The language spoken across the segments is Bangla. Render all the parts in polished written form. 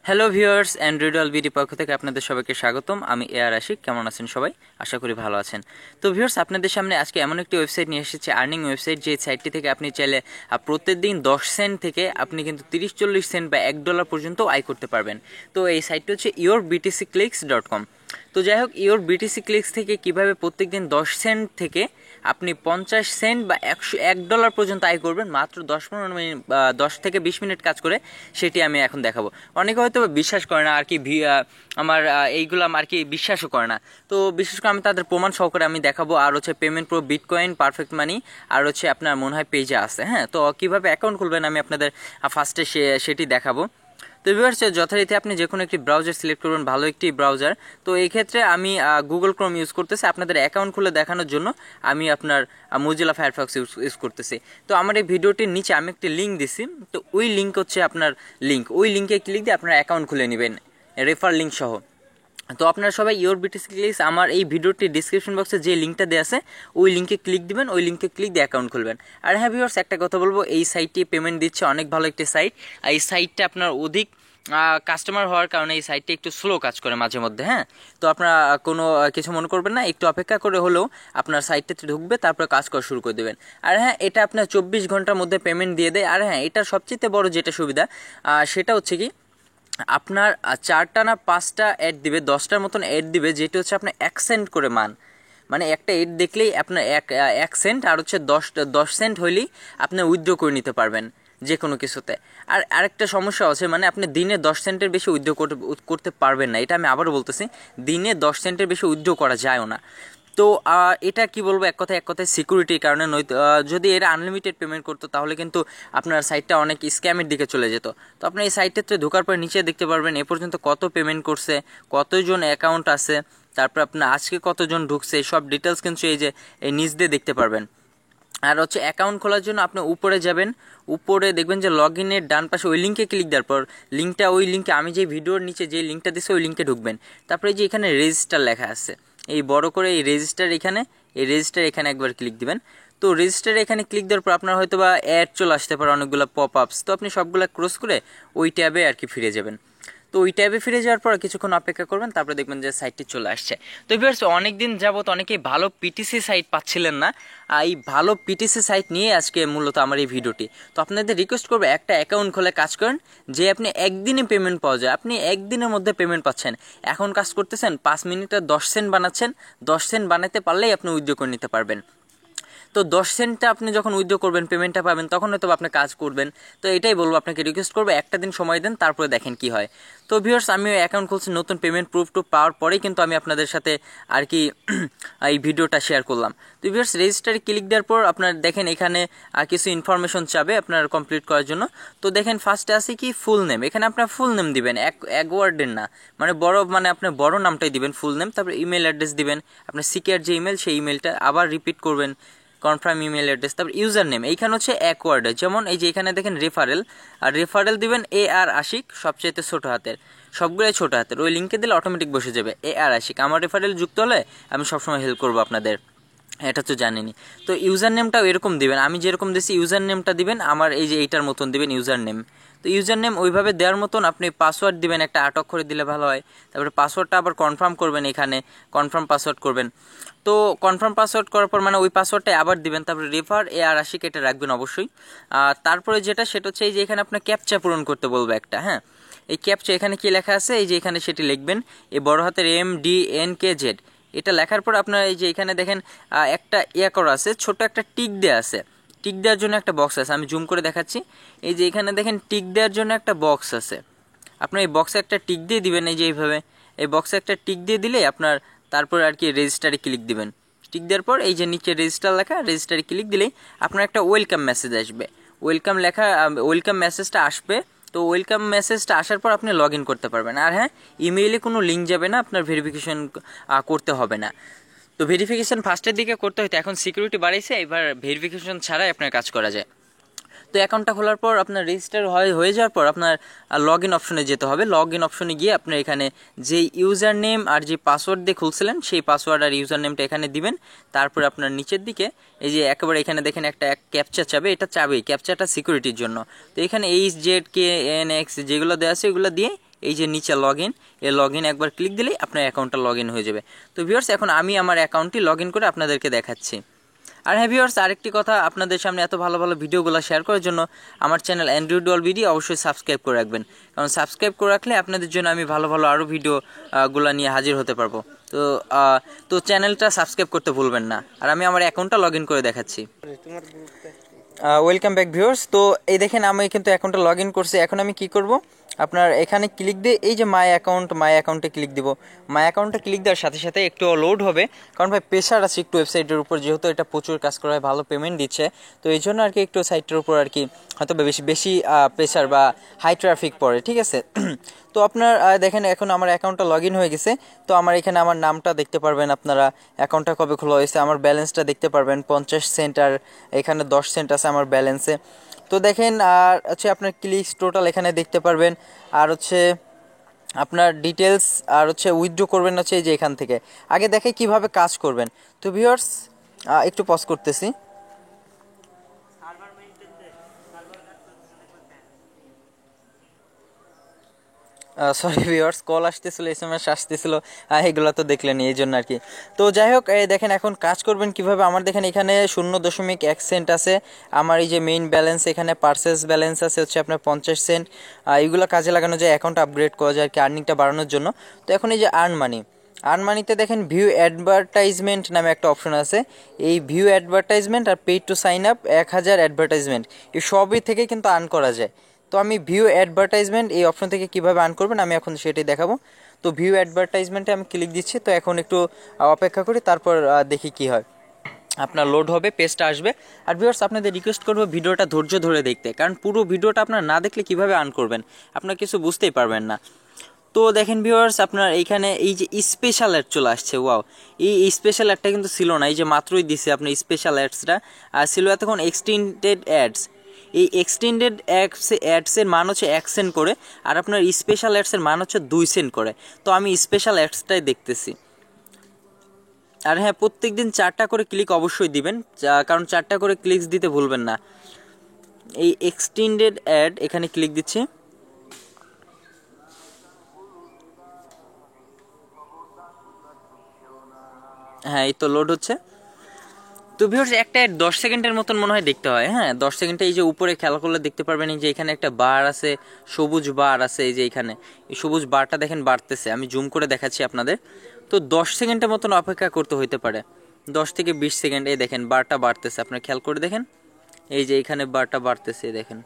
হ্যালো ভিউয়ার্স, অ্যান্ড্রয়েড অলবিডি পক্ষ থেকে আপনাদের সবাইকে স্বাগতম। আমি এআর আশিক। কেমন আছেন সবাই? আশা করি ভালো আছেন। তো ভিউয়ার্স, আপনাদের সামনে আজকে এমন একটি ওয়েবসাইট নিয়ে এসেছে, আর্নিং ওয়েবসাইট। যে সাইটটি থেকে আপনি চাইলে প্রত্যেকদিন 10 সেন্ট থেকে আপনি কিন্তু 30-40 সেন্ট বা $1 পর্যন্ত আয় করতে পারবেন। তো এই সাইটটি হচ্ছে yourbtcclicks.com। তো যাই হোক, বিটিসি ক্লিক্স থেকে কিভাবে প্রত্যেকদিন 10 সেন্ট থেকে আপনি 50 সেন্ট বা $1 পর্যন্ত আয় করবেন মাত্র 10-15 মিনিট, 10 থেকে 20 মিনিট কাজ করে, সেটি আমি এখন দেখাবো। অনেকে হয়তো বিশ্বাস করে না আর কি, আমার এইগুলো আর কি বিশ্বাসও করে না। তো বিশেষ করে আমি তাদের প্রমাণ সহকারে আমি দেখাবো। আর হচ্ছে পেমেন্ট প্রো, বিটকয়েন, পারফেক্ট মানি, আর হচ্ছে আপনার মনে হয় পেজে আছে। হ্যাঁ, তো কিভাবে অ্যাকাউন্ট খুলবেন আমি আপনাদের ফার্স্টে সেটি দেখাবো। তো ভিউয়ার্স, যথারীতি আপনি যে কোনো একটি ব্রাউজার সিলেক্ট করবেন, ভালো একটি ব্রাউজার। তো এই ক্ষেত্রে আমি গুগল ক্রোম ইউজ করতেছি। আপনাদের অ্যাকাউন্ট খুলে দেখানোর জন্য আমি আপনার মোজিলা ফায়ারফক্স ইউজ করতেছি। তো আমার এই ভিডিওটির নিচে আমি একটি লিঙ্ক দিছি। তো ওই লিঙ্ক হচ্ছে আপনার লিঙ্ক, ওই লিঙ্কে ক্লিক দিয়ে আপনার অ্যাকাউন্ট খুলে নেবেন, রেফার লিঙ্ক সহ। তো আপনারা সবাই বিটিসি ক্লিক্স, আমার এই ভিডিওটির ডিসক্রিপশন বক্সে যে লিঙ্কটা দেওয়া আছে ওই লিঙ্কে ক্লিক দিবেন, ওই লিঙ্কে ক্লিক দিয়ে অ্যাকাউন্ট খুলবেন। আর হ্যাঁ ভিউয়ার্স, একটা কথা বলবো, এই সাইটটি পেমেন্ট দিচ্ছে, অনেক ভালো একটি সাইট। আর এই সাইটটা আপনার অধিক কাস্টমার হওয়ার কারণে এই সাইটটা একটু স্লো কাজ করে মাঝে মধ্যে। হ্যাঁ, তো আপনারা কোনো কিছু মনে করবেন না, একটু অপেক্ষা করে হলেও আপনার সাইটটাতে ঢুকবে, তারপরে কাজ করা শুরু করে দেবেন। আর হ্যাঁ, এটা আপনার 24 ঘন্টার মধ্যে পেমেন্ট দিয়ে দেয়। আর হ্যাঁ, এটার সবচেয়ে বড় যেটা সুবিধা সেটা হচ্ছে কি, আপনার 4টা না 5টা অ্যাড দিবে, 10টার মতন অ্যাড দিবে, যেটা হচ্ছে আপনার 1 সেন্ট করে মানে একটা এড দেখলেই আপনার এক সেন্ট, আর হচ্ছে 10 সেন্ট হইলেই আপনি উইথড্র করে নিতে পারবেন যে কোনো কিছুতে। আর আরেকটা সমস্যা আছে, মানে আপনি দিনে 10 সেন্টের বেশি উইথড্র করতে পারবেন না। এটা আমি আবারও বলতেছি, দিনে 10 সেন্টের বেশি উইথড্র করা যায়ও না। তো এটা কি বলবো, এক কথায় সিকিউরিটির কারণে, নয়তো যদি এরা আনলিমিটেড পেমেন্ট করতো তাহলে কিন্তু আপনার সাইটটা অনেক স্ক্যামের দিকে চলে যেত। তো আপনি এই সাইটটাতে ঢোকার পর নিচে দেখতে পারবেন এ পর্যন্ত কত পেমেন্ট করছে, কতজন অ্যাকাউন্ট আছে, তারপর আপনার আজকে কতজন ঢুকছে, সব ডিটেলস কিন্তু এই যে এই নিচ দিয়ে দেখতে পারবেন। আর হচ্ছে অ্যাকাউন্ট খোলার জন্য আপনি উপরে যাবেন, উপরে দেখবেন যে লগ ইনের ডান পাশে ওই লিঙ্কে ক্লিক দেওয়ার পর ওই লিঙ্কে আমি যে ভিডিওর নিচে যে লিঙ্কটা দিচ্ছি ওই লিঙ্কে ঢুকবেন। তারপরে যে এখানে রেজিস্টার লেখা আছে, এই বড় করে এই রেজিস্টার এখানে একবার ক্লিক দিবেন। তো রেজিস্টারে এখানে ক্লিক দেওয়ার পর আপনার হয়তো বা অ্যাড চলে আসতে পারে, অনেকগুলো পপ আপস। তো আপনি সবগুলো ক্রস করে ওই ট্যাবে আর কি ফিরে যাবেন। তো ওই ট্যাবে ফিরে যাওয়ার পর কিছুক্ষণ অপেক্ষা করবেন, তারপরে দেখবেন যে সাইটটি চলে আসছে। তো ভিউয়ার্স, অনেকদিন যাবত অনেকেই ভালো পিটিসি সাইট পাচ্ছিলেন না। এই ভালো পিটিসি সাইট নিয়ে আজকে মূলত আমার এই ভিডিওটি। তো আপনাদের রিকোয়েস্ট করবো, একটা অ্যাকাউন্ট খুলে কাজ করেন, যে আপনি একদিনে পেমেন্ট পাওয়া যায়। আপনি একদিনের মধ্যে পেমেন্ট পাচ্ছেন। এখন কাজ করতেছেন, 5 মিনিটে 10 সেন্ট বানাচ্ছেন, 10 সেন্ট বানাতে পারলেই আপনি উইথড্র করে নিতে পারবেন। তো 10 সেন্টটা আপনি যখন উইথড্র করবেন, পেমেন্টটা পাবেন, তখন হয়তো আপনি কাজ করবেন। তো এটাই বলবো, আপনাকে রিকোয়েস্ট করবো, একটা দিন সময় দেন, তারপরে দেখেন কি হয়। তো ভিউয়ার্স, আমি অ্যাকাউন্ট খুলছি, নতুন পেমেন্ট প্রুফ পাওয়ার পরেই কিন্তু আমি আপনাদের সাথে আর কি এই ভিডিওটা শেয়ার করলাম। তো ভিউয়ার্স, রেজিস্টারে ক্লিক দেওয়ার পর আপনার দেখেন এখানে কিছু ইনফরমেশন চাবে আপনার কমপ্লিট করার জন্য। তো দেখেন ফার্স্টে আছে কি ফুল নেম, এখানে আপনার ফুল নেম দিবেন, এক ওয়ার্ডের না, মানে আপনার বড় নামটাই দিবেন, ফুল নেম। তারপরে ইমেল অ্যাড্রেস দিবেন, আপনার সিকিউর যে ইমেল, সেই ইমেলটা আবার রিপিট করবেন, কনফার্ম ইমেল অ্যাড্রেস। তারপর ইউজার নেম, এইখানে হচ্ছে এক ওয়ার্ডের, যেমন এই যে এখানে দেখেন রেফারেল, আর রেফারেল দিবেন AR আশিক, সবচেয়ে ছোট হাতের, সবগুলোই ছোট হাতের। ওই লিঙ্কে দিলে অটোমেটিক বসে যাবে AR আশিক। আমার রেফারেল যুক্ত হলে আমি সবসময় হেল্প করবো আপনাদের, এটা তো জানেনি। তো ইউজার নেমটাও এরকম দিবেন, আমি যেরকম দিচ্ছি ইউজার নেমটা দিবেন আমার এই যে এইটার মতন দিবেন ইউজার নেম। তো ইউজার নেম ওইভাবে দেওয়ার মতন আপনি পাসওয়ার্ড দিবেন, একটা 8 অক্ষরে দিলে ভালো হয়। তারপরে পাসওয়ার্ডটা আবার কনফার্ম করবেন, এখানে কনফার্ম পাসওয়ার্ড করবেন। তো কনফার্ম পাসওয়ার্ড করার পর মানে ওই পাসওয়ার্ডটা আবার দিবেন, তারপরে রেফার AR আশিক এটা রাখবেন অবশ্যই। তারপরে সেটা হচ্ছে এই যে এখানে আপনার ক্যাপচা পূরণ করতে বলবো একটা। হ্যাঁ, এই ক্যাপচা এখানে কি লেখা আছে, এই যে এখানে সেটি লিখবেন, এই বড় হাতের MDNKZ। এটা লেখার পর আপনার এই যে এখানে দেখেন একটা করা আছে, ছোট একটা টিক দেওয়া আছে, টিক দেওয়ার জন্য একটা বক্স আছে, আমি জুম করে দেখাচ্ছি। এই যে এখানে দেখেন টিক দেওয়ার জন্য একটা বক্স আছে, আপনার এই বক্সে একটা টিক দিয়ে দিবেন, এই যে এইভাবে এই বক্সে একটা টিক দিয়ে দিলে আপনার তারপর আর কি রেজিস্টারে ক্লিক দিবেন। টিক দেওয়ার পর এই যে নিচে রেজিস্টার লেখা, রেজিস্টারে ক্লিক দিলেই আপনার একটা ওয়েলকাম মেসেজ আসবে, ওয়েলকাম মেসেজটা আসবে। তো ওয়েলকাম মেসেজটা আসার পর আপনি লগ ইন করতে পারবেন। আর হ্যাঁ, ইমেইলে কোনো লিঙ্ক যাবে না, আপনার ভেরিফিকেশন করতে হবে না। তো ভেরিফিকেশন ফার্স্টের দিকে করতে হতো, এখন সিকিউরিটি বাড়াইছে, এবার ভেরিফিকেশন ছাড়াই আপনার কাজ করা যায়। তো অ্যাকাউন্টটা খোলার পর আপনার রেজিস্টার হয়ে যাওয়ার পর আপনার লগ ইন অপশনে যেতে হবে। লগ ইন অপশনে গিয়ে আপনার এখানে যে ইউজার নেম আর যে পাসওয়ার্ড দিয়ে খুলছিলেন সেই পাসওয়ার্ড আর ইউজার নেমটা এখানে দিবেন। তারপর আপনার নিচের দিকে এই যে একেবারে এখানে দেখেন একটা ক্যাপচা চাবে, এটা চাবেই, ক্যাপচাটা সিকিউরিটির জন্য। তো এখানে HZKNX যেগুলো দেওয়া আছে ওগুলো দিয়ে এই যে নিচে লগ ইন, এই লগ ইন একবার ক্লিক দিলেই আপনার অ্যাকাউন্টটা লগ ইন হয়ে যাবে। তো ভিউয়ার্স এখন আমি আমার অ্যাকাউন্টটি লগ ইন করে আপনাদেরকে দেখাচ্ছি। আর হ্যাঁ ভিউয়ার্স, আরেকটি কথা, আপনাদের সামনে এত ভালো ভালো ভিডিওগুলো শেয়ার করার জন্য আমার চ্যানেল অ্যান্ড্রয়েড ওয়ার্ল্ড ভিডিও অবশ্যই সাবস্ক্রাইব করে রাখবেন, কারণ সাবস্ক্রাইব করে রাখলে আপনাদের জন্য আমি ভালো ভালো আরও ভিডিওগুলো নিয়ে হাজির হতে পারবো। তো তো চ্যানেলটা সাবস্ক্রাইব করতে ভুলবেন না। আর আমি আমার অ্যাকাউন্টটা লগ ইন করে দেখাচ্ছি। Welcome back viewers. তো এই দেখেন আমি কিন্তু অ্যাকাউন্টটা লগ ইন করছি। এখন আমি কি করব, আপনার এখানে ক্লিক দিয়ে এই যে মাই অ্যাকাউন্টে ক্লিক দিব। মাই অ্যাকাউন্টে ক্লিক দেওয়ার সাথে সাথে একটু লোড হবে, কারণ ভাই প্রেশার আছে একটু ওয়েবসাইটের উপর, যেহেতু এটা প্রচুর কাজ করা হয়, ভালো পেমেন্ট দিচ্ছে, তো এই জন্য আর কি একটু সাইটের উপর আর কি হয়তো বেশি প্রেশার বা হাই ট্রাফিক পড়ে, ঠিক আছে। তো আপনার দেখেন এখন আমার অ্যাকাউন্টটা লগ ইন হয়ে গেছে। তো আমার এখানে আমার নামটা দেখতে পারবেন, আপনারা অ্যাকাউন্টটা কবে খোলা হয়েছে, আমার ব্যালেন্সটা দেখতে পারবেন 50 সেন্ট, আর এখানে 10 সেন্ট আছে আমার ব্যালেন্সে। তো দেখেন আর হচ্ছে আপনার ক্লিকস টোটাল এখানে দেখতে পারবেন, আর হচ্ছে আপনার ডিটেলস, আর হচ্ছে উইথড্র করবেন হচ্ছে এই যে এখান থেকে। আগে দেখে কিভাবে কাজ করবেন। তো ভিউয়ার্স একটু পজ করতেছি। সরি ভিউয়ার্স, কল আসতেছিল, SMS আসতেছিল, এগুলো তো দেখলেনি, এই জন্য আর কি। তো যাই হোক, দেখেন এখন কাজ করবেন কিভাবে। আমার দেখেন এখানে 0.1 সেন্ট আছে আমার এই যে মেইন ব্যালেন্স, এখানে পার্সেস ব্যালেন্স আছে হচ্ছে আপনার 50 সেন্ট। এইগুলো কাজে লাগানো যায়, অ্যাকাউন্ট আপগ্রেড করা যায় আর কি, আর্নিংটা বাড়ানোর জন্য। তো এখন এই যে আর্ন মানিতে দেখেন ভিউ অ্যাডভার্টাইজমেন্ট নামে একটা অপশন আছে। এই ভিউ অ্যাডভার্টাইজমেন্ট আর paid to sign up 1000 advertisement, এই সবই থেকে কিন্তু আর্ন করা যায়। তো আমি ভিউ অ্যাডভার্টাইজমেন্ট এই অপশন থেকে কীভাবে আর্ন করবেন আমি এখন সেটাই দেখাবো। তো ভিউ অ্যাডভার্টাইজমেন্টে আমি ক্লিক দিচ্ছি। তো এখন একটু অপেক্ষা করি, তারপর দেখি কি হয়। আপনার লোড হবে, পেজটা আসবে। আর ভিউয়ার্স আপনাদের রিকোয়েস্ট করবো ভিডিওটা ধৈর্য ধরে দেখতে, কারণ পুরো ভিডিওটা আপনার না দেখলে কিভাবে আর্ন করবেন, আপনার কিছু বুঝতেই পারবেন না। তো দেখেন ভিউয়ার্স, আপনার এইখানে এই যে স্পেশাল অ্যাড চলে আসছে, ওয়াও, এই স্পেশাল অ্যাডটা কিন্তু ছিল না, এই যে মাত্রই দিছে আপনার স্পেশাল অ্যাডসটা, আর ছিল এতক্ষণ এক্সটেন্ডেড অ্যাডস। এই এক্সটেন্ডেড অ্যাডসের মান হচ্ছে 1 সেন্ট করে, আর আপনার স্পেশাল অ্যাডসের মান হচ্ছে 2 সেন্ট করে। তো আমি স্পেশাল অ্যাডসটাই দেখতেছি। আর হ্যাঁ, প্রত্যেক দিন 4টা করে ক্লিক অবশ্যই দিবেন, কারণ 4টা করে ক্লিকস দিতে ভুলবেন না। এই এক্সটেন্ডেড অ্যাড এখানে ক্লিক দিচ্ছি। হ্যাঁ, এই তো লোড হচ্ছে। তো ভিউয়ার্স একটা 10 সেকেন্ডের মতন মনে হয় দেখতে হয়। হ্যাঁ, 10 সেকেন্ডে এই যে উপরে খেলা করলে দেখতে পারবেন, এই যে এখানে একটা বার আছে, সবুজ বার আছে, এই যে এখানে এই সবুজ বারটা দেখেন বাড়তেছে, আমি জুম করে দেখাচ্ছি আপনাদের। তো 10 সেকেন্ডের মতন অপেক্ষা করতে হইতে পারে, 10 থেকে 20 সেকেন্ড। এই দেখেন বারটা বাড়তেছে, আপনারা খেয়াল করে দেখেন, এই যে এখানে বারটা বাড়তেছে দেখেন।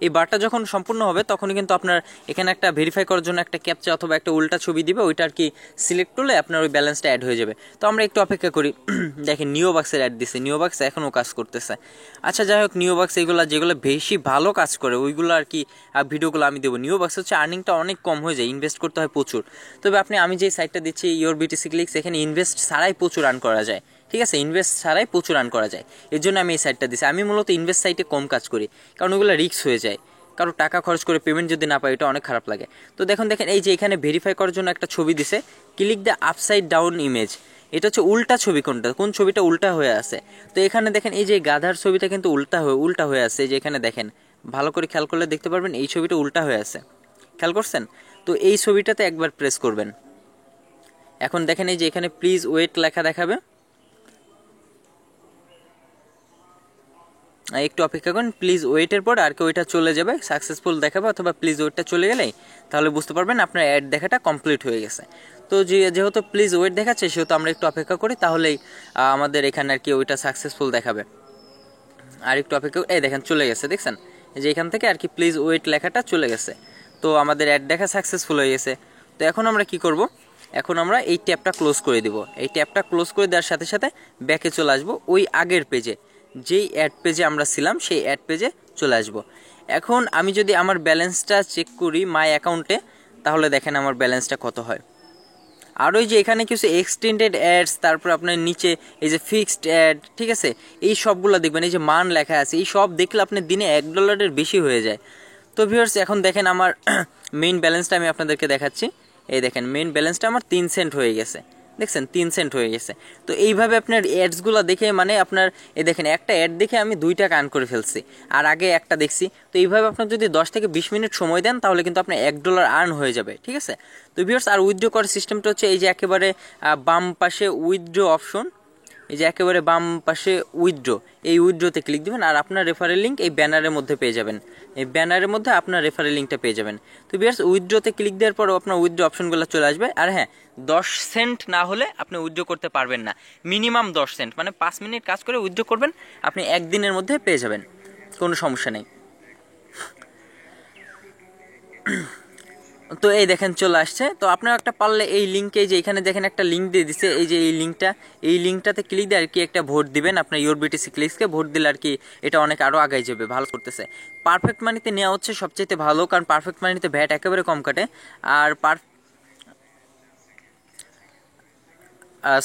এই বারটা যখন সম্পূর্ণ হবে তখনই কিন্তু আপনার এখানে একটা ভেরিফাই করার জন্য একটা ক্যাপচা অথবা একটা উল্টা ছবি দিবে, ওইটা আর কি সিলেক্ট করলে আপনার ওই ব্যালেন্সটা অ্যাড হয়ে যাবে। তো আমরা একটু অপেক্ষা করি। দেখেন নিও বাক্সের অ্যাড দিছে, নিও বাক্স এখনও কাজ করতেছে। আচ্ছা যাই হোক, নিও বাক্স এগুলো যেগুলো বেশি ভালো কাজ করে ওইগুলো আর কি ভিডিওগুলো আমি দেবো। নিও বাক্স হচ্ছে আর্নিংটা অনেক কম হয়ে যায়, ইনভেস্ট করতে হয় প্রচুর। তবে আমি যে সাইটটা দিচ্ছি ইওর বিটিসি ক্লিকস, এখানে ইনভেস্ট ছাড়াই প্রচুর আর্ন করা যায়, ঠিক আছে, ইনভেস্ট ছাড়াই প্রচুর আর্ন করা যায়। এর জন্য আমি এই সাইটটা দিচ্ছি। আমি মূলত ইনভেস্ট সাইটে কম কাজ করি, কারণ ওগুলো রিস্ক হয়ে যায়, কারো টাকা খরচ করে পেমেন্ট যদি না পাই এটা অনেক খারাপ লাগে। তো দেখেন এই যে এখানে ভেরিফাই করার জন্য একটা ছবি দিছে, click the upside down image, এটা হচ্ছে উল্টা ছবি। কোন ছবিটা উল্টা হয়ে আছে? তো এখানে দেখেন এই যে গাধার ছবিটা কিন্তু উল্টা হয়ে আছে, যে এখানে দেখেন ভালো করে খেয়াল করলে দেখতে পারবেন এই ছবিটা উল্টা হয়ে আছে, খেয়াল করছেন? তো এই ছবিটাতে একবার প্রেস করবেন। এখন দেখেন এই যে এখানে প্লিজ ওয়েট লেখা দেখাবে, একটু অপেক্ষা করুন, প্লিজ ওয়েটের পর আর কি ওইটা চলে যাবে, সাকসেসফুল দেখাবে, অথবা প্লিজ ওয়েটটা চলে গেলেই তাহলে বুঝতে পারবেন আপনার অ্যাড দেখাটা কমপ্লিট হয়ে গেছে। তো যেহেতু প্লিজ ওয়েট দেখাচ্ছে সেহেতু আমরা একটু অপেক্ষা করি, তাহলেই আমাদের এখানে আর কি ওইটা সাকসেসফুল দেখাবে। আর একটু অপেক্ষা, এই দেখেন চলে গেছে, দেখছেন যে এখান থেকে আর কি প্লিজ ওয়েট লেখাটা চলে গেছে। তো আমাদের অ্যাড দেখা সাকসেসফুল হয়ে গেছে। তো এখন আমরা কি করব, এখন আমরা এই ট্যাবটা ক্লোজ করে দিব। এই ট্যাবটা ক্লোজ করে দেওয়ার সাথে সাথে ব্যাকে চলে আসবো ওই আগের পেজে, যেই অ্যাড পেজে আমরা ছিলাম সেই অ্যাড পেজে চলে আসব। এখন আমি যদি আমার ব্যালেন্সটা চেক করি মাই অ্যাকাউন্টে, তাহলে দেখেন আমার ব্যালেন্সটা কত হয়। আর ওই যে এখানে কিছু এক্সটেন্ডেড অ্যাডস, তারপর আপনার নিচে এই যে ফিক্সড অ্যাড, ঠিক আছে, এই সবগুলো দেখবেন, এই যে মান লেখা আছে, এই সব দেখলে আপনার দিনে $1 বেশি হয়ে যায়। তো ভিউয়ার্স এখন দেখেন আমার মেইন ব্যালেন্সটা আমি আপনাদেরকে দেখাচ্ছি। এই দেখেন মেইন ব্যালেন্সটা আমার 3 সেন্ট হয়ে গেছে। দেখছেন 3 সেন্ট হয়ে গেছে। তো এইভাবে আপনার অ্যাডসগুলো দেখে মানে আপনার দেখেন একটা অ্যাড দেখে আমি 2 টাকা আর্ন করে ফেলছি, আর আগে একটা দেখছি। তো এইভাবে আপনার যদি 10 থেকে 20 মিনিট সময় দেন তাহলে কিন্তু আপনার $1 আর্ন হয়ে যাবে, ঠিক আছে। তো ভিউয়ার্স আর উইথড্র করার সিস্টেমটা হচ্ছে এই যে একেবারে বাম পাশে উইথড্র অপশন, এই যে একেবারে বাম পাশে উইথড্র, এই উইথড্রতে ক্লিক দিবেন আর আপনার রেফারেল লিঙ্ক এই ব্যানারের মধ্যে পেয়ে যাবেন, এই ব্যানারের মধ্যে আপনার রেফারেল লিঙ্কটা পেয়ে যাবেন। তো ভিউয়ার্স উইথড্রতে ক্লিক দেওয়ার পরও আপনার উইথড্র অপশনগুলো চলে আসবে। আর হ্যাঁ, 10 সেন্ট না হলে আপনি উইথড্র করতে পারবেন না, মিনিমাম 10 সেন্ট, মানে 5 মিনিট কাজ করে উইথড্র করবেন, আপনি একদিনের মধ্যে পেয়ে যাবেন, কোনো সমস্যা নেই। তো এই দেখেন চলে আসছে। তো আপনারা একটা পারলে এই লিঙ্কে, যে এখানে দেখেন একটা লিঙ্ক দিয়ে দিচ্ছে, এই যে এই লিঙ্কটাতে ক্লিক দিয়ে আর কি একটা ভোট দিবেন, আপনার ইওর বিটিসি ক্লিক্সকে ভোট দিলে আর কি এটা অনেক আরও আগাই যাবে, ভালো করতেছে। পারফেক্ট মানিতে নেওয়া হচ্ছে সবচেয়ে ভালো, কারণ পারফেক্ট মানিতে ভ্যাট একেবারে কম কাটে। আর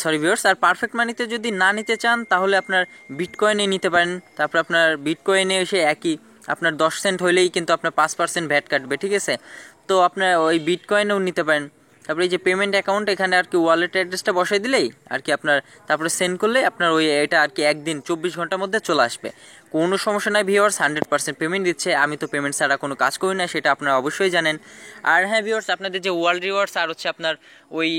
সরি ভিউয়ার্স, আর পারফেক্ট মানিতে যদি না নিতে চান তাহলে আপনার বিটকয়েনে নিতে পারেন। তারপর আপনার বিটকয়েনে এসে একই আপনার 10 সেন্ট হলেই কিন্তু আপনার 5% ভ্যাট কাটবে, ঠিক আছে। তো আপনার ওই বিটকয়েনেও নিতে পারেন। তারপরে এই যে পেমেন্ট অ্যাকাউন্ট, এখানে আর কি ওয়ালেট অ্যাড্রেসটা বসাই দিলেই আর কি আপনার, তারপরে সেন্ড করলে আপনার ওই এটা আর কি একদিন 24 ঘন্টার মধ্যে চলে আসবে, কোনো সমস্যা নাই ভিউয়ার্স। 100% পেমেন্ট দিচ্ছে, আমি তো পেমেন্ট ছাড়া কোনো কাজ করি না, সেটা আপনারা অবশ্যই জানেন। আর হ্যাঁ ভিউয়ার্স, আপনাদের যে ওয়ার্ল্ড রিওয়ার্ডস আর হচ্ছে আপনার ওই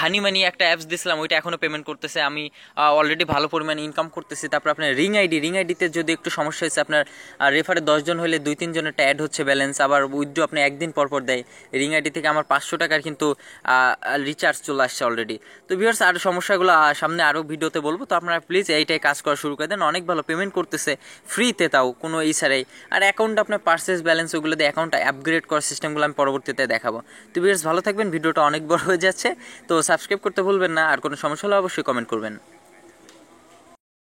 হানি মানি একটা অ্যাপস দিয়েছিলাম, ওইটা এখনও পেমেন্ট করতেছে, আমি অলরেডি ভালো পরিমাণে ইনকাম করতেছি। তারপর আপনার রিং আইডিতে যদি একটু সমস্যা হয়েছে, আপনার রেফারে 10 জন হলে 2-3 জনেরটা অ্যাড হচ্ছে ব্যালেন্স, আবার উইথড্র আপনি একদিন পর দেয়। রিং আইডি থেকে আমার 500 টাকার কিন্তু রিচার্জ চলে আসছে অলরেডি। তো ভিউয়ার্স আর সমস্যাগুলো সামনে আরও ভিডিওতে বলবো, তো আপনারা প্লিজ এইটাই কাজ করা শুরু করে দেন, অনেক ভালো পেমেন্ট করতেছে ফ্রিতে, তাও কোনো ছাড়াই। আর অ্যাকাউন্ট আপনার পার্সেস ব্যালেন্স ওগুলো দিয়ে অ্যাকাউন্টটা আপগ্রেড করার সিস্টেমগুলো আমি পরবর্তীতে দেখাবো। তো ভিউয়ার্স ভালো থাকবেন, ভিডিওটা অনেক বড় হয়ে যাচ্ছে, তো সাবস্ক্রাইব করতে ভুলবেন না, আর কোনো সমস্যা হলে অবশ্যই কমেন্ট করবেন।